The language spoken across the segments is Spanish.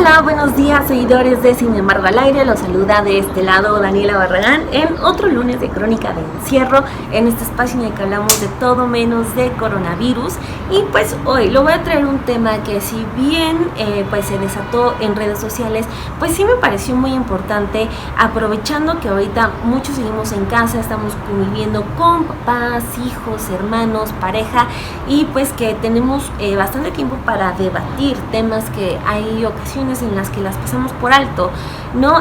Hola, buenos días seguidores de Sin embargo al aire, los saluda de este lado Daniela Barragán en otro lunes de Crónica de Encierro, en este espacio en el que hablamos de todo menos de coronavirus. Y pues hoy lo voy a traer un tema que si bien pues se desató en redes sociales, pues sí me pareció muy importante, aprovechando que ahorita muchos seguimos en casa, estamos conviviendo con papás, hijos, hermanos, pareja, y pues que tenemos bastante tiempo para debatir temas que hay ocasiones en las que las pasamos por alto, ¿no?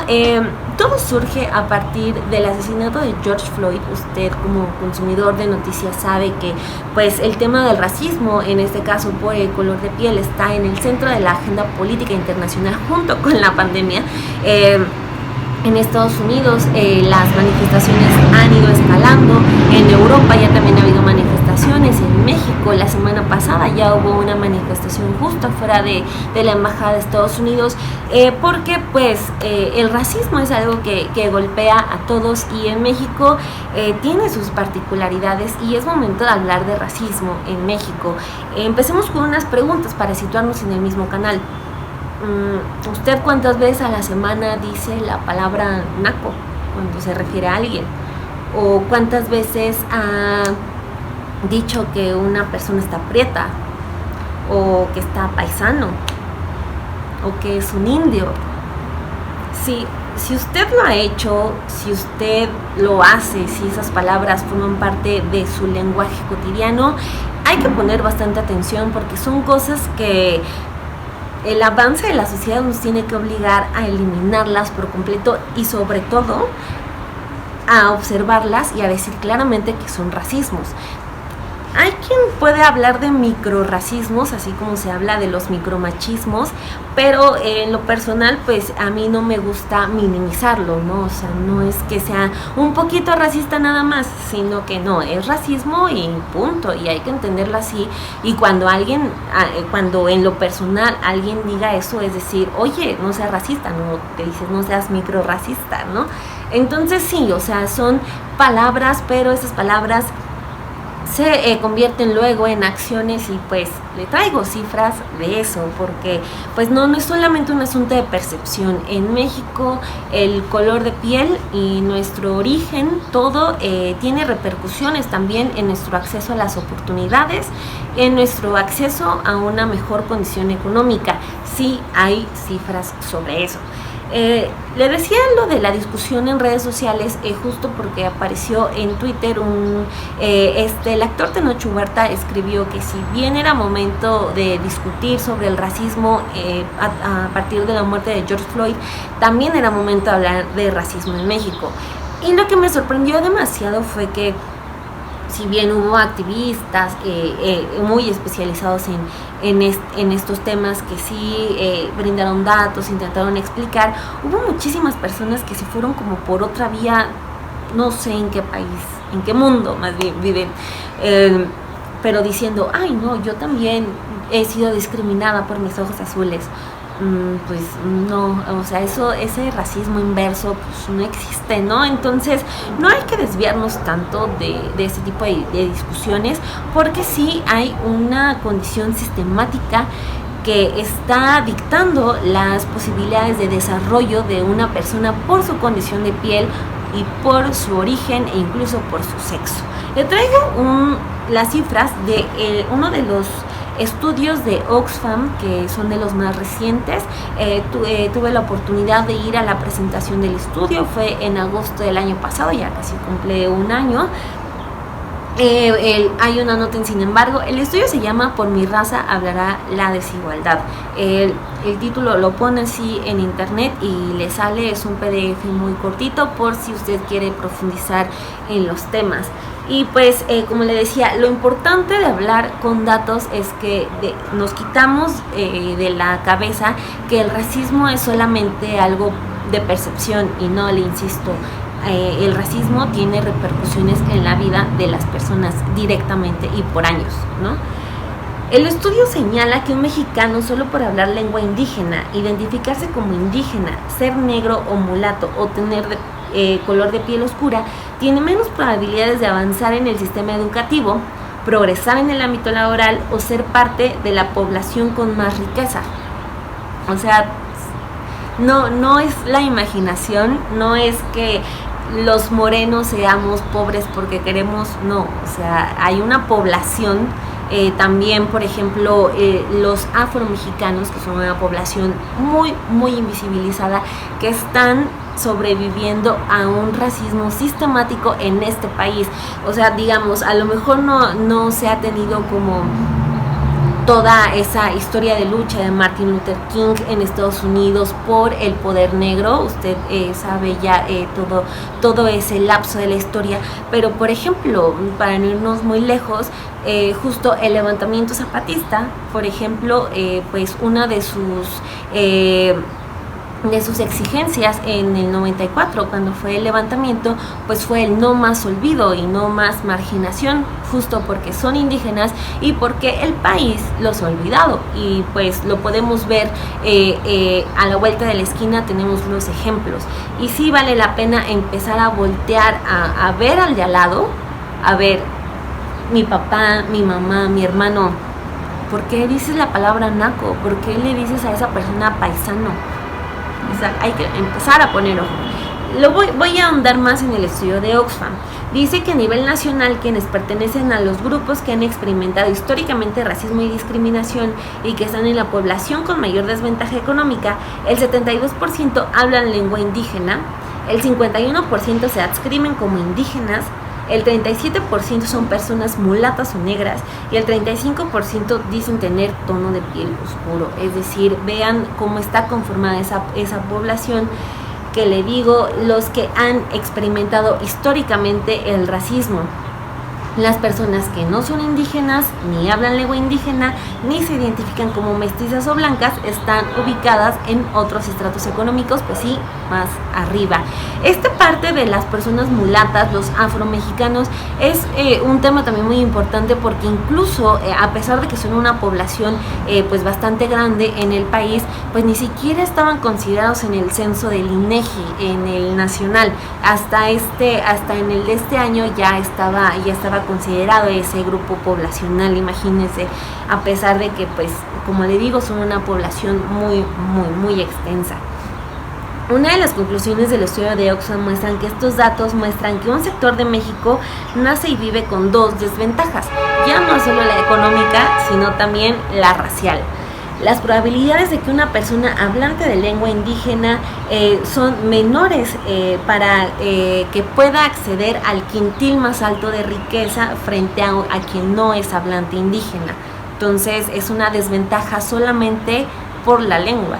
Todo surge a partir del asesinato de George Floyd. Usted como consumidor de noticias sabe que pues el tema del racismo, en este caso por el color de piel, está en el centro de la agenda política internacional junto con la pandemia. En Estados Unidos las manifestaciones han ido escalando, en Europa ya también ha habido manifestaciones, en México la semana pasada ya hubo una manifestación justo afuera de la embajada de Estados Unidos, porque pues el racismo es algo que golpea a todos, y en México tiene sus particularidades y es momento de hablar de racismo en México. Empecemos con unas preguntas para situarnos en el mismo canal. ¿Usted cuántas veces a la semana dice la palabra naco cuando se refiere a alguien? ¿O cuántas veces ha dicho que una persona está prieta? ¿O que está paisano? ¿O que es un indio? Si usted lo ha hecho, si usted lo hace, si esas palabras forman parte de su lenguaje cotidiano, hay que poner bastante atención, porque son cosas que el avance de la sociedad nos tiene que obligar a eliminarlas por completo, y sobre todo a observarlas y a decir claramente que son racismos. Hay quien puede hablar de microracismos, así como se habla de los micromachismos, pero en lo personal pues a mí no me gusta minimizarlo, ¿no? O sea, no es que sea un poquito racista nada más, sino que no, es racismo y punto, y hay que entenderlo así. Y cuando cuando en lo personal alguien diga eso, es decir, oye, no seas racista, no te dices no seas microracista, ¿no? Entonces sí, o sea, son palabras, pero esas palabras se convierten luego en acciones, y pues le traigo cifras de eso, porque pues no es solamente un asunto de percepción. En México el color de piel y nuestro origen, todo tiene repercusiones también en nuestro acceso a las oportunidades, en nuestro acceso a una mejor condición económica. Sí hay cifras sobre eso. Le decía lo de la discusión en redes sociales justo porque apareció en Twitter el actor Tenoch Huerta escribió que si bien era momento de discutir sobre el racismo a partir de la muerte de George Floyd, también era momento de hablar de racismo en México. Y lo que me sorprendió demasiado fue que si bien hubo activistas muy especializados en estos temas que sí brindaron datos, intentaron explicar, hubo muchísimas personas que se fueron como por otra vía, no sé en qué país, en qué mundo más bien viven, pero diciendo, ay no, yo también he sido discriminada por mis ojos azules. Pues no, o sea, ese racismo inverso pues no existe, ¿no? Entonces no hay que desviarnos tanto de este tipo de discusiones, porque sí hay una condición sistemática que está dictando las posibilidades de desarrollo de una persona por su condición de piel y por su origen e incluso por su sexo. Le traigo las cifras de uno de los estudios de Oxfam, que son de los más recientes. Tuve la oportunidad de ir a la presentación del estudio, fue en agosto del año pasado, ya casi cumple un año. Hay una nota en Sin embargo. El estudio se llama Por mi raza hablará la desigualdad. El título lo pone así en internet y le sale, es un PDF muy cortito por si usted quiere profundizar en los temas. Y pues como le decía, lo importante de hablar con datos es que nos quitamos de la cabeza que el racismo es solamente algo de percepción, y no, le insisto, el racismo tiene repercusiones en la vida de las personas directamente y por años, ¿no? El estudio señala que un mexicano, solo por hablar lengua indígena, identificarse como indígena, ser negro o mulato o tener color de piel oscura, tiene menos probabilidades de avanzar en el sistema educativo, progresar en el ámbito laboral o ser parte de la población con más riqueza. O sea, no es la imaginación, no es que los morenos seamos pobres porque queremos, no, o sea, hay una población, también, por ejemplo, los afromexicanos, que son una población muy invisibilizada, que están sobreviviendo a un racismo sistemático en este país. O sea, digamos, a lo mejor no se ha tenido como toda esa historia de lucha de Martin Luther King en Estados Unidos por el poder negro. Usted sabe ya todo ese lapso de la historia, pero por ejemplo, para no irnos muy lejos, justo el levantamiento zapatista, por ejemplo, pues una de sus exigencias en el 94, cuando fue el levantamiento, pues fue el no más olvido y no más marginación, justo porque son indígenas y porque el país los ha olvidado. Y pues lo podemos ver a la vuelta de la esquina, tenemos los ejemplos. Y sí vale la pena empezar a voltear a ver al de al lado, a ver, mi papá, mi mamá, mi hermano, ¿por qué dices la palabra naco? ¿Por qué le dices a esa persona paisano? O sea, hay que empezar a poner ojo. Voy a ahondar más en el estudio de Oxfam. Dice que a nivel nacional, quienes pertenecen a los grupos que han experimentado históricamente racismo y discriminación y que están en la población con mayor desventaja económica, el 72% hablan lengua indígena, el 51% se adscriben como indígenas, el 37% son personas mulatas o negras y el 35% dicen tener tono de piel oscuro. Es decir, vean cómo está conformada esa población, que le digo, los que han experimentado históricamente el racismo. Las personas que no son indígenas, ni hablan lengua indígena, ni se identifican como mestizas o blancas, están ubicadas en otros estratos económicos, pues sí, más arriba. Esta parte de las personas mulatas, los afromexicanos, es un tema también muy importante, porque incluso a pesar de que son una población pues bastante grande en el país, pues ni siquiera estaban considerados en el censo del INEGI, en el nacional. Hasta en el de este año ya estaba considerado ese grupo poblacional. Imagínense, a pesar de que, pues, como le digo, son una población muy extensa. Una de las conclusiones del estudio de Oxfam muestran que estos datos muestran que un sector de México nace y vive con dos desventajas, ya no solo la económica, sino también la racial. Las probabilidades de que una persona hablante de lengua indígena son menores para que pueda acceder al quintil más alto de riqueza frente a quien no es hablante indígena. Entonces es una desventaja solamente por la lengua.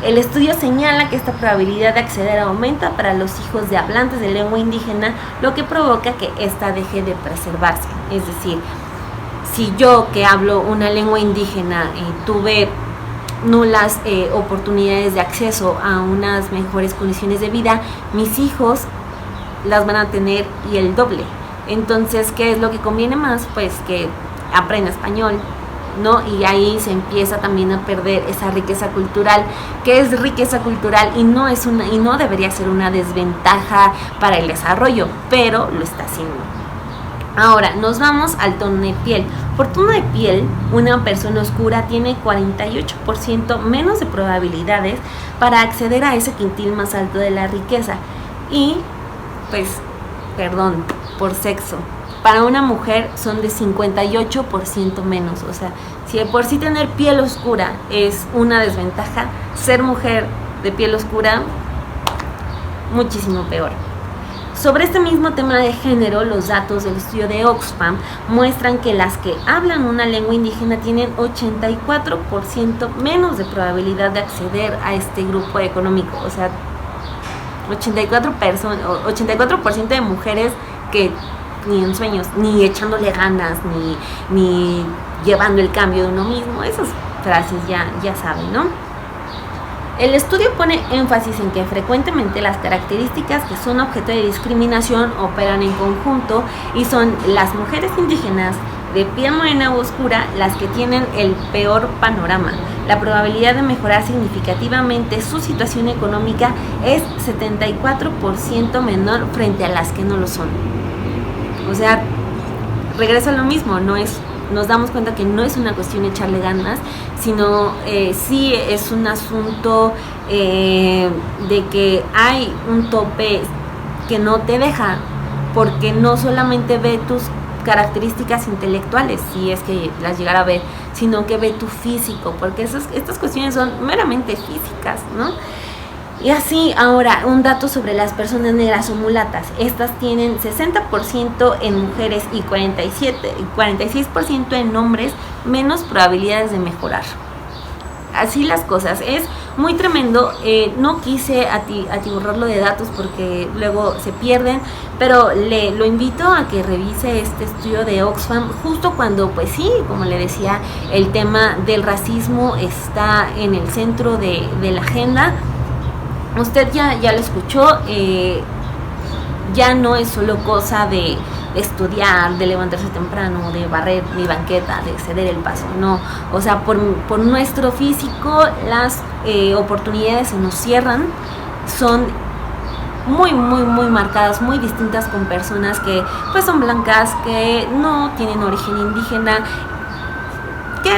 El estudio señala que esta probabilidad de acceder aumenta para los hijos de hablantes de lengua indígena, lo que provoca que ésta deje de preservarse. Es decir, si yo, que hablo una lengua indígena, tuve nulas oportunidades de acceso a unas mejores condiciones de vida, mis hijos las van a tener y el doble. Entonces, ¿qué es lo que conviene más? Pues que aprenda español, ¿no? Y ahí se empieza también a perder esa riqueza cultural, que es riqueza cultural y no debería ser una desventaja para el desarrollo, pero lo está haciendo. Ahora, nos vamos al tono de piel. Por tono de piel, una persona oscura tiene 48% menos de probabilidades para acceder a ese quintil más alto de la riqueza. Y, pues, por sexo. Para una mujer son de 58% menos. O sea, si de por sí tener piel oscura es una desventaja, ser mujer de piel oscura, muchísimo peor. Sobre este mismo tema de género, los datos del estudio de Oxfam muestran que las que hablan una lengua indígena tienen 84% menos de probabilidad de acceder a este grupo económico. O sea, 84% de mujeres que ni en sueños, ni echándole ganas, ni llevando el cambio de uno mismo. Esas frases ya saben, ¿no? El estudio pone énfasis en que frecuentemente las características que son objeto de discriminación operan en conjunto y son las mujeres indígenas de piel morena o oscura las que tienen el peor panorama. La probabilidad de mejorar significativamente su situación económica es 74% menor frente a las que no lo son. O sea, regresa a lo mismo, no es nos damos cuenta que no es una cuestión de echarle ganas, sino sí es un asunto de que hay un tope que no te deja, porque no solamente ve tus características intelectuales, si es que las llegara a ver, sino que ve tu físico, porque estas cuestiones son meramente físicas, ¿no? Y así, ahora, un dato sobre las personas negras o mulatas. Estas tienen 60% en mujeres y 46% en hombres, menos probabilidades de mejorar. Así las cosas, es muy tremendo. No quise atiborrarlo de datos porque luego se pierden, pero lo invito a que revise este estudio de Oxfam, justo cuando, pues sí, como le decía, el tema del racismo está en el centro de la agenda. Usted ya lo escuchó, ya no es solo cosa de estudiar, de levantarse temprano, de barrer mi banqueta, de ceder el paso, no, o sea, por nuestro físico las oportunidades se nos cierran, son muy marcadas, muy distintas con personas que pues son blancas, que no tienen origen indígena, que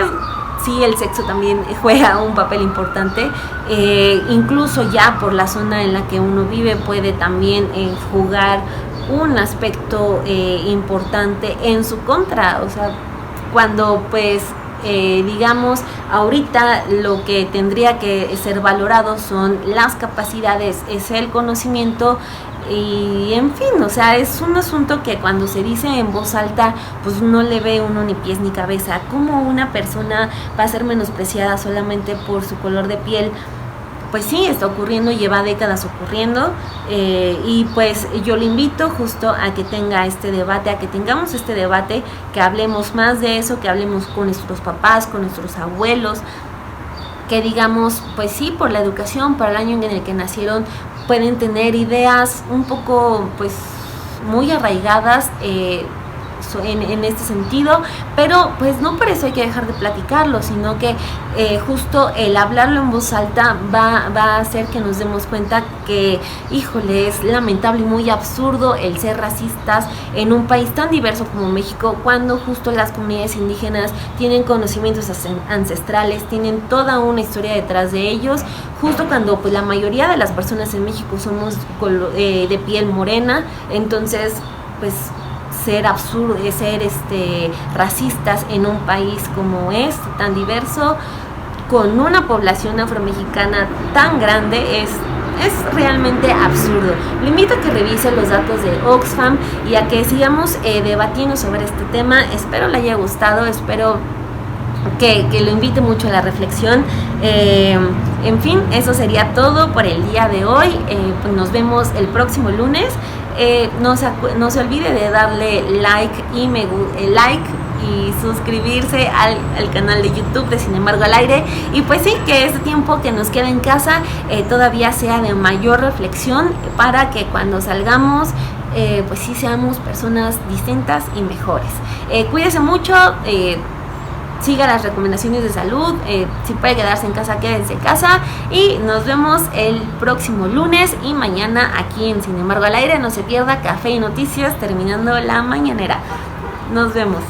sí, el sexo también juega un papel importante, incluso ya por la zona en la que uno vive puede también jugar un aspecto importante en su contra. O sea, cuando pues digamos ahorita lo que tendría que ser valorado son las capacidades, es el conocimiento y en fin, o sea, es un asunto que cuando se dice en voz alta pues no le ve uno ni pies ni cabeza. ¿Cómo una persona va a ser menospreciada solamente por su color de piel? Pues sí, está ocurriendo, lleva décadas ocurriendo, y pues yo le invito justo a que tenga este debate, a que tengamos este debate, que hablemos más de eso, que hablemos con nuestros papás, con nuestros abuelos, que digamos, pues sí, por la educación, por el año en el que nacieron, pueden tener ideas un poco, pues, muy arraigadas, en este sentido, pero pues no por eso hay que dejar de platicarlo, sino que justo el hablarlo en voz alta va a hacer que nos demos cuenta que, híjole, es lamentable y muy absurdo el ser racistas en un país tan diverso como México, cuando justo las comunidades indígenas tienen conocimientos ancestrales, tienen toda una historia detrás de ellos, justo cuando pues la mayoría de las personas en México somos de piel morena. Entonces pues ser absurdo, ser racistas en un país como tan diverso, con una población afromexicana tan grande, es realmente absurdo. Le invito a que revise los datos de Oxfam y a que sigamos debatiendo sobre este tema. Espero le haya gustado, espero que lo invite mucho a la reflexión. En fin, eso sería todo por el día de hoy. Pues nos vemos el próximo lunes. No se olvide de darle like y suscribirse al canal de YouTube de Sin embargo al aire. Y pues sí, que este tiempo que nos queda en casa todavía sea de mayor reflexión, para que cuando salgamos pues sí seamos personas distintas y mejores. Cuídese mucho, siga las recomendaciones de salud, si puede quedarse en casa, quédense en casa, y nos vemos el próximo lunes y mañana aquí en Sin embargo al aire. No se pierda Café y Noticias terminando la mañanera. Nos vemos.